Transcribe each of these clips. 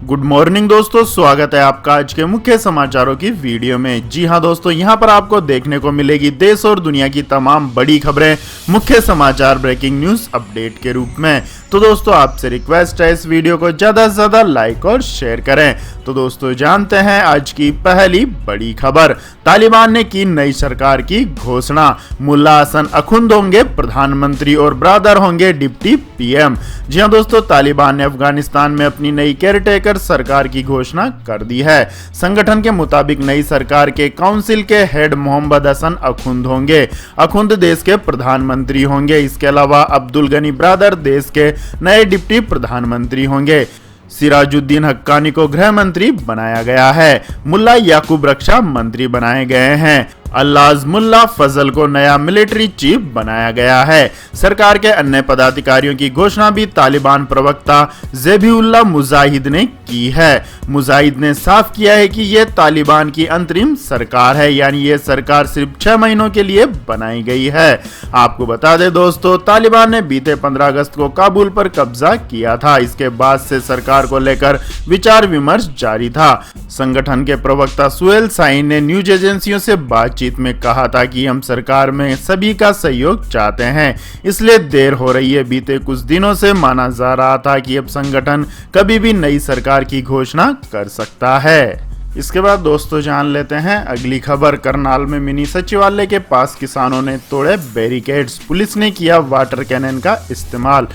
Good morning दोस्तों, स्वागत है आपका आज के मुख्य समाचारों की वीडियो में। जी हां दोस्तों, यहां पर आपको देखने को मिलेगी देश और दुनिया की तमाम बड़ी खबरें मुख्य समाचार ब्रेकिंग न्यूज अपडेट के रूप में। तो दोस्तों आपसे रिक्वेस्ट है इस वीडियो को ज्यादा से ज्यादा लाइक और शेयर करें। तो दोस्तों जानते हैं आज की पहली बड़ी खबर। तालिबान ने की नई सरकार की घोषणा। मुल्ला हसन अखुंद होंगे प्रधानमंत्री और ब्रादर होंगे डिप्टी पीएम। जी हां दोस्तों, तालिबान ने अफगानिस्तान में अपनी नई केयरटेकर सरकार की घोषणा कर दी है। संगठन के मुताबिक नई सरकार के काउंसिल के हेड मोहम्मद हसन अखुंद होंगे। अखुंद देश के प्रधानमंत्री होंगे। इसके अलावा अब्दुल गनी ब्रादर देश के नए डिप्टी प्रधानमंत्री होंगे। सिराजुद्दीन हक्कानी को गृह मंत्री बनाया गया है। मुल्ला याकूब रक्षा मंत्री बनाए गए हैं। अल्लाज मुल्ला फजल को नया मिलिट्री चीफ बनाया गया है। सरकार के अन्य पदाधिकारियों की घोषणा भी तालिबान प्रवक्ता ज़बीहुल्लाह मुजाहिद ने की है। मुजाहिद ने साफ किया है कि यह तालिबान की अंतरिम सरकार है, यानी यह सरकार सिर्फ 6 महीनों के लिए बनाई गई है। आपको बता दें दोस्तों, तालिबान ने बीते 15 अगस्त को काबुल पर कब्जा किया था। इसके बाद से सरकार को लेकर विचार विमर्श जारी था। संगठन के प्रवक्ता सुहेल साइन ने न्यूज एजेंसियों से बातचीत में कहा था कि हम सरकार में सभी का सहयोग चाहते हैं, इसलिए देर हो रही है। बीते कुछ दिनों से माना जा रहा था कि अब संगठन कभी भी नई सरकार की घोषणा कर सकता है। इसके बाद दोस्तों जान लेते हैं अगली खबर। करनाल में मिनी सचिवालय के पास किसानों ने तोड़े बैरिकेड्स। पुलिस ने किया वाटर कैनन का इस्तेमाल।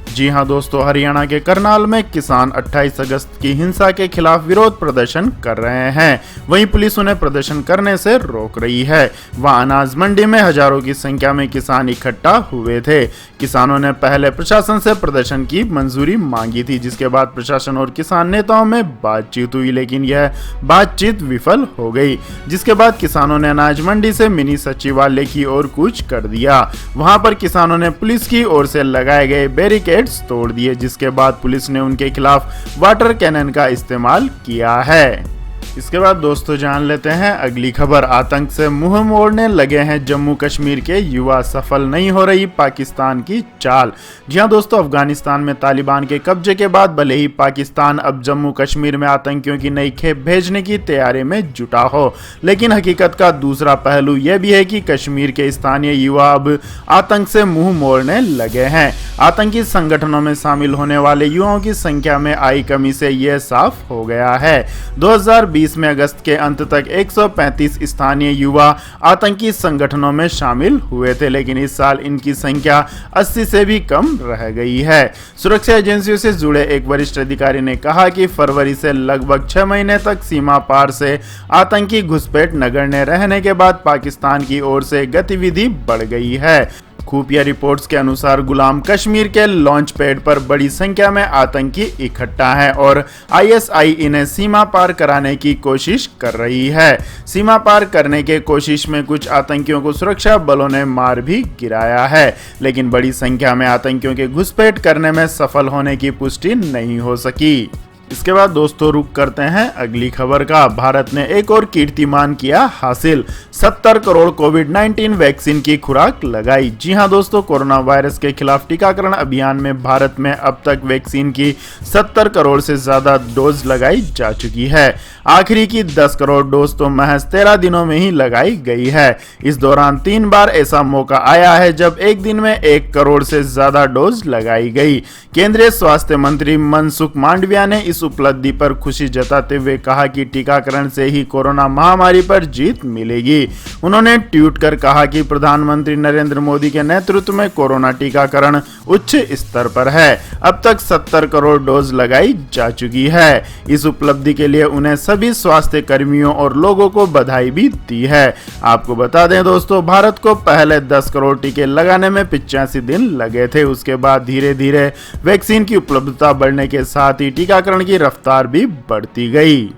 जी हां दोस्तों, हरियाणा के करनाल में किसान 28 अगस्त की हिंसा के खिलाफ विरोध प्रदर्शन कर रहे हैं। वहीं पुलिस उन्हें प्रदर्शन करने से रोक रही है। वहां अनाज मंडी में हजारों की संख्या में किसान इकट्ठा हुए थे। किसानों ने पहले प्रशासन से प्रदर्शन की मंजूरी मांगी थी, जिसके बाद प्रशासन और किसान नेताओं में बातचीत हुई, लेकिन यह बातचीत विफल हो गई। जिसके बाद किसानों ने अनाज मंडी से मिनी सचिवालय की ओर कूच कर दिया। वहां पर किसानों ने पुलिस की ओर से लगाए गए बैरिकेड तोड़ दिए, जिसके बाद पुलिस ने उनके खिलाफ वाटर कैनन का इस्तेमाल किया है। इसके बाद दोस्तों जान लेते हैं अगली खबर। आतंक से मुंह मोड़ने लगे हैं जम्मू कश्मीर के युवा, सफल नहीं हो रही पाकिस्तान की चाल। जी हां दोस्तों, अफगानिस्तान में तालिबान के कब्जे के बाद भले ही पाकिस्तान अब जम्मू कश्मीर में आतंकियों की नई खेप भेजने की तैयारी में जुटा हो, लेकिन हकीकत का दूसरा पहलू यह भी है कि कश्मीर के स्थानीय युवा अब आतंक से मुंह मोड़ने लगे हैं। आतंकी संगठनों में शामिल होने वाले युवाओं की संख्या में आई कमी से यह साफ हो गया है। 2020 में अगस्त के अंत तक 135 स्थानीय युवा आतंकी संगठनों में शामिल हुए थे, लेकिन इस साल इनकी संख्या 80 से भी कम रह गई है। सुरक्षा एजेंसियों से जुड़े एक वरिष्ठ अधिकारी ने कहा कि फरवरी से लगभग 6 महीने तक सीमा पार से आतंकी घुसपैठ नगण्य रहने के बाद पाकिस्तान की ओर से गतिविधि बढ़ गई है। खुफिया रिपोर्ट्स के अनुसार गुलाम कश्मीर के लॉन्च पैड पर बड़ी संख्या में आतंकी इकट्ठा हैं और आईएसआई इन्हें सीमा पार कराने की कोशिश कर रही है। सीमा पार करने के कोशिश में कुछ आतंकियों को सुरक्षा बलों ने मार भी गिराया है, लेकिन बड़ी संख्या में आतंकियों के घुसपैठ करने में सफल होने की पुष्टि नहीं हो सकी। इसके बाद दोस्तों रुक करते हैं अगली खबर का। भारत ने एक और कीर्तिमान किया हासिल। 70 करोड़ कोविड-19 वैक्सीन की खुराक लगाई। जी हां दोस्तों, कोरोना वायरस के खिलाफ टीकाकरण अभियान में भारत में अब तक वैक्सीन की 70 करोड़ से ज्यादा डोज लगाई जा चुकी है। आखिरी की 10 करोड़ डोज तो महज 13 दिनों में ही लगाई गई है। इस दौरान 3 बार ऐसा मौका आया है जब एक दिन में 1 करोड़ से ज्यादा डोज लगाई गई। केंद्रीय स्वास्थ्य मंत्री मनसुख मांडविया ने इस उपलब्धि पर खुशी जताते हुए कहा कि टीकाकरण से ही कोरोना महामारी पर जीत मिलेगी। उन्होंने ट्वीट कर कहा कि प्रधानमंत्री नरेंद्र मोदी के नेतृत्व में कोरोना टीकाकरण उच्च स्तर पर है। अब तक 70 करोड़ डोज लगाई जा चुकी है। इस उपलब्धि के लिए उन्हें सभी स्वास्थ्य कर्मियों और लोगों को बधाई भी दी है। आपको बता दें दोस्तों, भारत को पहले 10 करोड़ टीके लगाने में 85 दिन लगे थे। उसके बाद धीरे धीरे वैक्सीन की उपलब्धता बढ़ने के साथ ही टीकाकरण की रफ्तार भी बढ़ती गई।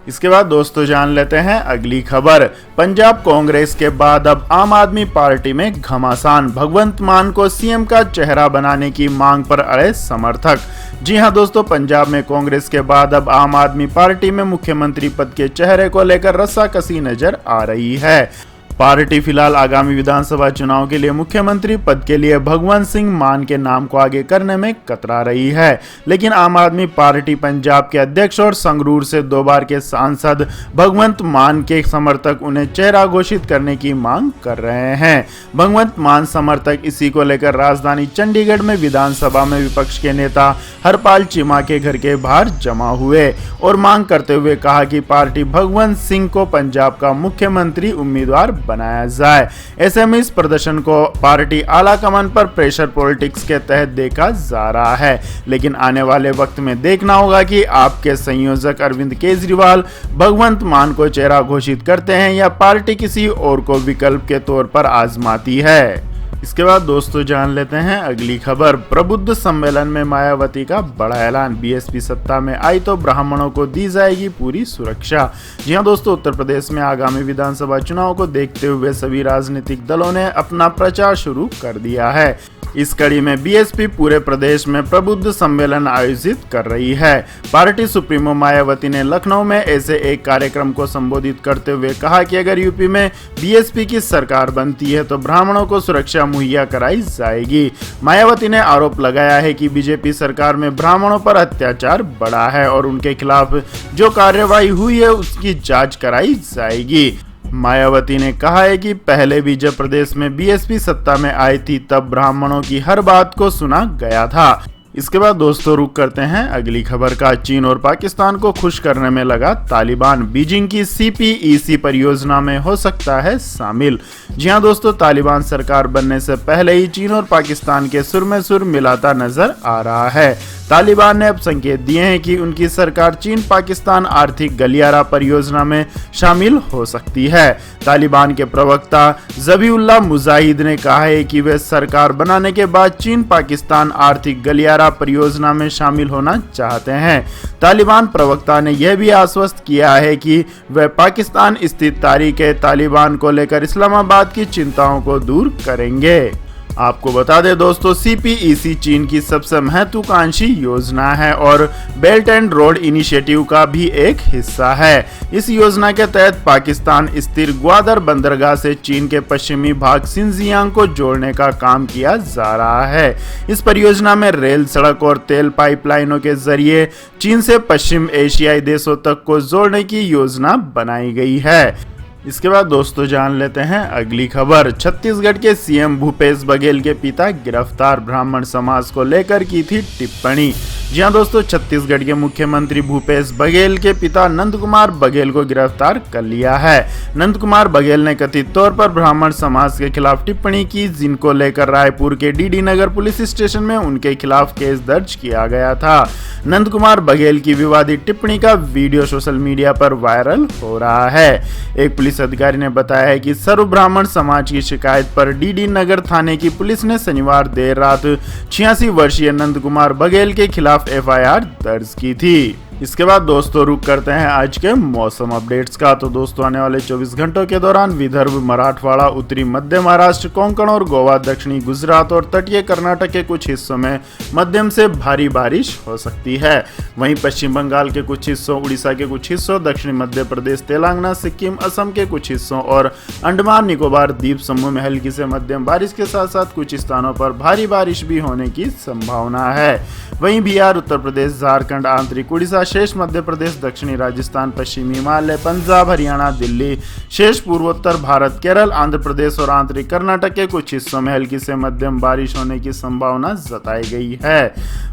इसके बाद दोस्तों जान लेते हैं अगली खबर। पंजाब कांग्रेस के बाद अब आम आदमी पार्टी में घमासान। भगवंत मान को सीएम का चेहरा बनाने की मांग पर अड़े समर्थक। जी हां दोस्तों, पंजाब में कांग्रेस के बाद अब आम आदमी पार्टी में मुख्यमंत्री पद के चेहरे को लेकर रस्साकसी नजर आ रही है। पार्टी फिलहाल आगामी विधानसभा चुनाव के लिए मुख्यमंत्री पद के लिए भगवंत सिंह मान के नाम को आगे करने में कतरा रही है, लेकिन आम आदमी पार्टी पंजाब के अध्यक्ष और संगरूर से 2 बार के सांसद भगवंत मान के समर्थक उन्हें चेहरा घोषित करने की मांग कर रहे हैं। भगवंत मान समर्थक इसी को लेकर राजधानी चंडीगढ़ में विधानसभा में विपक्ष के नेता हरपाल चीमा के घर के बाहर जमा हुए और मांग करते हुए कहा कि पार्टी भगवंत सिंह को पंजाब का मुख्यमंत्री उम्मीदवार बनाया जाए। ऐसे में इस प्रदर्शन को पार्टी आला कमान पर प्रेशर पॉलिटिक्स के तहत देखा जा रहा है, लेकिन आने वाले वक्त में देखना होगा कि आपके संयोजक अरविंद केजरीवाल भगवंत मान को चेहरा घोषित करते हैं या पार्टी किसी और को विकल्प के तौर पर आजमाती है। इसके बाद दोस्तों जान लेते हैं अगली खबर। प्रबुद्ध सम्मेलन में मायावती का बड़ा ऐलान, बीएसपी सत्ता में आई तो ब्राह्मणों को दी जाएगी पूरी सुरक्षा। जी हां दोस्तों, उत्तर प्रदेश में आगामी विधानसभा चुनाव को देखते हुए सभी राजनीतिक दलों ने अपना प्रचार शुरू कर दिया है। इस कड़ी में बीएसपी पूरे प्रदेश में प्रबुद्ध सम्मेलन आयोजित कर रही है। पार्टी सुप्रीमो मायावती ने लखनऊ में ऐसे एक कार्यक्रम को संबोधित करते हुए कहा कि अगर यूपी में बीएसपी की सरकार बनती है तो ब्राह्मणों को सुरक्षा मुहैया कराई जाएगी। मायावती ने आरोप लगाया है कि बीजेपी सरकार में ब्राह्मणों पर अत्याचार बढ़ा है और उनके खिलाफ जो कार्रवाई हुई है उसकी जांच कराई जाएगी। मायावती ने कहा है कि पहले भी जब प्रदेश में बीएसपी सत्ता में आई थी तब ब्राह्मणों की हर बात को सुना गया था। इसके बाद दोस्तों रुक करते हैं अगली खबर का। चीन और पाकिस्तान को खुश करने में लगा तालिबान, बीजिंग की CPEC परियोजना में हो सकता है शामिल। जी हां दोस्तों, तालिबान सरकार बनने से पहले ही चीन और पाकिस्तान के सुर में सुर मिलाता नजर आ रहा है। तालिबान ने अब संकेत दिए हैं कि उनकी सरकार चीन पाकिस्तान आर्थिक गलियारा परियोजना में शामिल हो सकती है। तालिबान के प्रवक्ता ज़बीउल्लाह मुजाहिद ने कहा है कि वे सरकार बनाने के बाद चीन पाकिस्तान आर्थिक गलियारा परियोजना में शामिल होना चाहते हैं। तालिबान प्रवक्ता ने यह भी आश्वस्त किया है कि वे पाकिस्तान स्थित तारीख-ए-तालिबान को लेकर इस्लामाबाद की चिंताओं को दूर करेंगे। आपको बता दें दोस्तों, CPEC चीन की सबसे महत्वाकांक्षी योजना है और बेल्ट एंड रोड इनिशिएटिव का भी एक हिस्सा है। इस योजना के तहत पाकिस्तान स्थित ग्वादर बंदरगाह से चीन के पश्चिमी भाग शिनजियांग को जोड़ने का काम किया जा रहा है। इस परियोजना में रेल, सड़क और तेल पाइपलाइनों के जरिए चीन से पश्चिम एशियाई देशों तक को जोड़ने की योजना बनाई गई है। इसके बाद दोस्तों जान लेते हैं अगली खबर। छत्तीसगढ़ के सीएम भूपेश बघेल के पिता गिरफ्तार, ब्राह्मण समाज को लेकर की थी टिप्पणी। जी हां दोस्तों, छत्तीसगढ़ के मुख्यमंत्री भूपेश बघेल के पिता नंद कुमार बघेल को गिरफ्तार कर लिया है। नंद कुमार बघेल ने कथित तौर पर ब्राह्मण समाज के खिलाफ टिप्पणी की, जिनको लेकर रायपुर के डीडी नगर पुलिस स्टेशन में उनके खिलाफ केस दर्ज किया गया था। नंद कुमार बघेल की विवादित टिप्पणी का वीडियो सोशल मीडिया पर वायरल हो रहा है। एक पुलिस अधिकारी ने बताया है कि सर्व ब्राह्मण समाज की शिकायत पर डीडी नगर थाने की पुलिस ने शनिवार देर रात 86 वर्षीय नंद कुमार बघेल के खिलाफ FIR दर्ज की थी। इसके बाद दोस्तों रुक करते हैं आज के मौसम अपडेट्स का। तो दोस्तों आने वाले 24 घंटों के दौरान विदर्भ, मराठवाड़ा, उत्तरी मध्य महाराष्ट्र, कोंकण और गोवा, दक्षिणी गुजरात और तटीय कर्नाटक के कुछ हिस्सों में मध्यम से भारी बारिश हो सकती है। वहीं पश्चिम बंगाल के कुछ हिस्सों, उड़ीसा के कुछ हिस्सों, दक्षिण मध्य प्रदेश, तेलंगाना, सिक्किम, असम के कुछ हिस्सों और अंडमान निकोबार द्वीप समूह में हल्की से मध्यम बारिश के साथ साथ कुछ स्थानों पर भारी बारिश भी होने की संभावना है। वहीं बिहार, उत्तर प्रदेश, झारखंड, आंतरिक उड़ीसा, शेष मध्य प्रदेश, दक्षिणी राजस्थान, पश्चिमी हिमालय, पंजाब, हरियाणा, दिल्ली, शेष पूर्वोत्तर भारत, केरल, आंध्र प्रदेश और आंतरिक कर्नाटक के कुछ हिस्सों में हल्की से मध्यम बारिश होने की संभावना जताई गई है।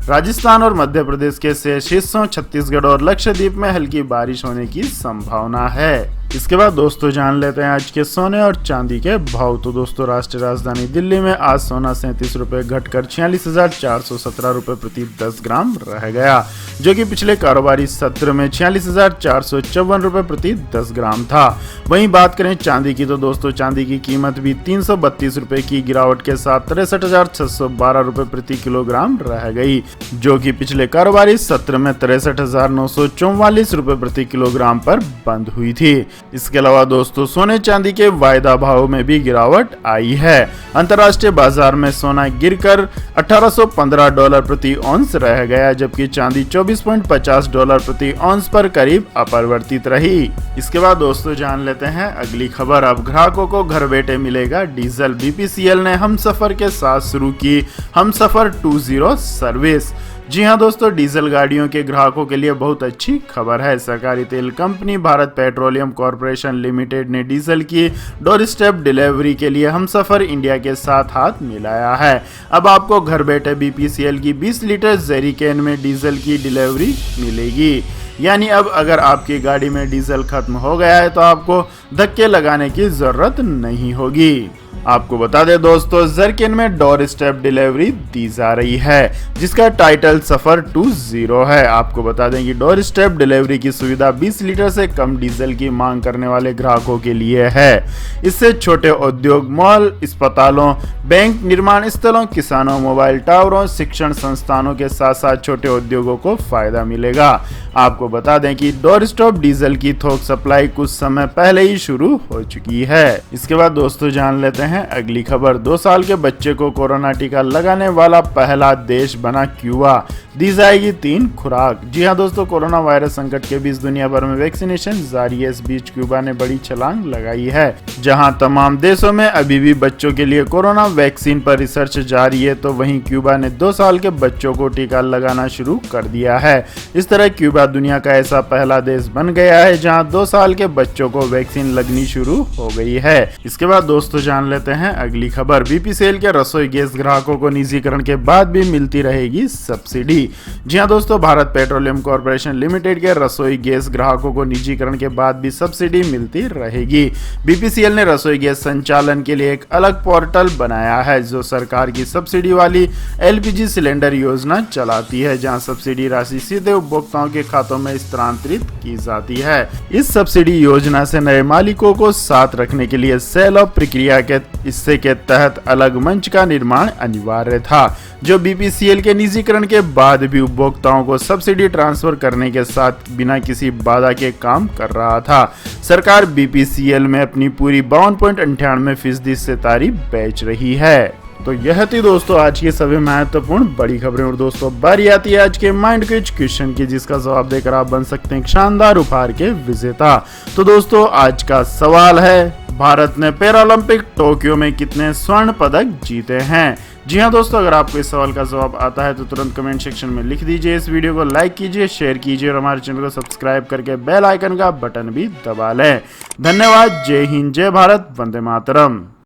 राजस्थान और मध्य प्रदेश के शेष हिस्सों, छत्तीसगढ़ और लक्षद्वीप में हल्की बारिश होने की संभावना है। इसके बाद दोस्तों जान लेते हैं आज के सोने और चांदी के भाव। तो दोस्तों राष्ट्रीय राजधानी दिल्ली में आज सोना 37 रुपए घटकर 46,417 रुपए प्रति 10 ग्राम रह गया, जो कि पिछले कारोबारी सत्र में 46,454 रुपए प्रति 10 ग्राम था। वहीं बात करें चांदी की, तो दोस्तों चांदी की कीमत भी 332 रुपए की गिरावट के साथ 63,612 रुपए प्रति किलोग्राम रह गई, जो कि पिछले कारोबारी सत्र में 63,944 रुपए प्रति किलोग्राम पर बंद हुई थी। इसके अलावा दोस्तों सोने चांदी के वायदा भाव में भी गिरावट आई है। अंतर्राष्ट्रीय बाजार में सोना गिरकर $1815 प्रति औंस रह गया, जबकि चांदी $24.50 प्रति औंस पर करीब अपरिवर्तित रही। इसके बाद दोस्तों जान लेते हैं अगली खबर। अब ग्राहकों को घर बैठे मिलेगा डीजल। बीपीसीएल ने हमसफर के साथ शुरू की हमसफर 20 सर्विस। जी हां दोस्तों, डीजल गाड़ियों के ग्राहकों के लिए बहुत अच्छी खबर है। सरकारी तेल company Bharat petroleum corporation limited ने डीजल की डोर स्टेप डिलीवरी के लिए हमसफर इंडिया के साथ हाथ मिलाया है। अब आपको घर बैठे बीपीसीएल की 20 लीटर जेरिकेन में डीजल की डिलीवरी मिलेगी। यानी अब अगर आपकी गाड़ी में डीजल खत्म हो गया है तो आपको धक्के लगाने की जरूरत नहीं होगी। आपको बता दें दोस्तों, जरकिन में डोर स्टेप डिलीवरी दी जा रही है, जिसका टाइटल सफर 20 है। आपको बता दें कि डोर स्टेप डिलीवरी की सुविधा 20 लीटर से कम डीजल की मांग करने वाले ग्राहकों के लिए है। इससे छोटे उद्योग, मॉल, अस्पतालों, बैंक, निर्माण स्थलों, किसानों, मोबाइल टावरों, शिक्षण संस्थानों के साथ साथ छोटे उद्योगों को फायदा मिलेगा। आपको बता दें कि डोर स्टॉप डीजल की थोक सप्लाई कुछ समय पहले ही शुरू हो चुकी है। इसके बाद दोस्तों जान लेते हैं अगली खबर। 2 साल के बच्चे को कोरोना टीका लगाने वाला पहला देश बना क्यूबा। दी जाएगी 3 खुराक। जी हां दोस्तों, कोरोना वायरस संकट के बीच दुनिया भर में वैक्सीनेशन जारी है। इस बीच क्यूबा ने बड़ी छलांग लगाई है। जहां तमाम देशों में अभी भी बच्चों के लिए कोरोना वैक्सीन पर रिसर्च जारी है, तो वहीं क्यूबा ने 2 साल के बच्चों को टीका लगाना शुरू कर दिया है। इस तरह क्यूबा दुनिया का ऐसा पहला देश बन गया है जहां 2 साल के बच्चों को वैक्सीन लगनी शुरू हो गई है। इसके बाद दोस्तों जान लेते हैं अगली खबर। बीपीसीएल के रसोई गैस ग्राहकों को निजीकरण के बाद भी मिलती रहेगी सब्सिडी। जी हां दोस्तों, भारत पेट्रोलियम कॉर्पोरेशन लिमिटेड के रसोई गैस ग्राहकों को निजीकरण के बाद भी सब्सिडी मिलती रहेगी। बीपीसीएल ने रसोई गैस संचालन के लिए एक अलग पोर्टल बनाया है, जो सरकार की सब्सिडी वाली एलपीजी सिलेंडर योजना चलाती है, जहां सब्सिडी राशि सीधे उपभोक्ताओं के खातों में स्थानांतरित की जाती है। इस सब्सिडी योजना से नए मालिकों को साथ रखने के लिए सेल ऑफ प्रक्रिया के हिस्से के तहत अलग मंच का निर्माण अनिवार्य था, जो बीपीसीएल के निजीकरण के बाद भी उपभोक्ताओं को सब्सिडी ट्रांसफर करने के साथ बिना किसी बाधा के काम कर रहा था। सरकार बीपीसीएल में अपनी पूरी 52.98% हिस्सेदारी बेच रही है। तो यह थी दोस्तों आज की सभी महत्वपूर्ण बड़ी खबरें। और दोस्तों बारी आती है आज के माइंड क्विज क्वेश्चन की, जिसका जवाब देकर आप बन सकते हैं शानदार उपहार के विजेता। तो दोस्तों आज का सवाल है, भारत ने पैरालंपिक टोक्यो में कितने स्वर्ण पदक जीते हैं? जी हां दोस्तों, अगर आपको इस सवाल का जवाब आता है तो तुरंत कमेंट सेक्शन में लिख दीजिए। इस वीडियो को लाइक कीजिए, शेयर कीजिए और हमारे चैनल को सब्सक्राइब करके बेल आइकन का बटन भी दबा लें। धन्यवाद। जय हिंद, जय भारत, वंदे मातरम।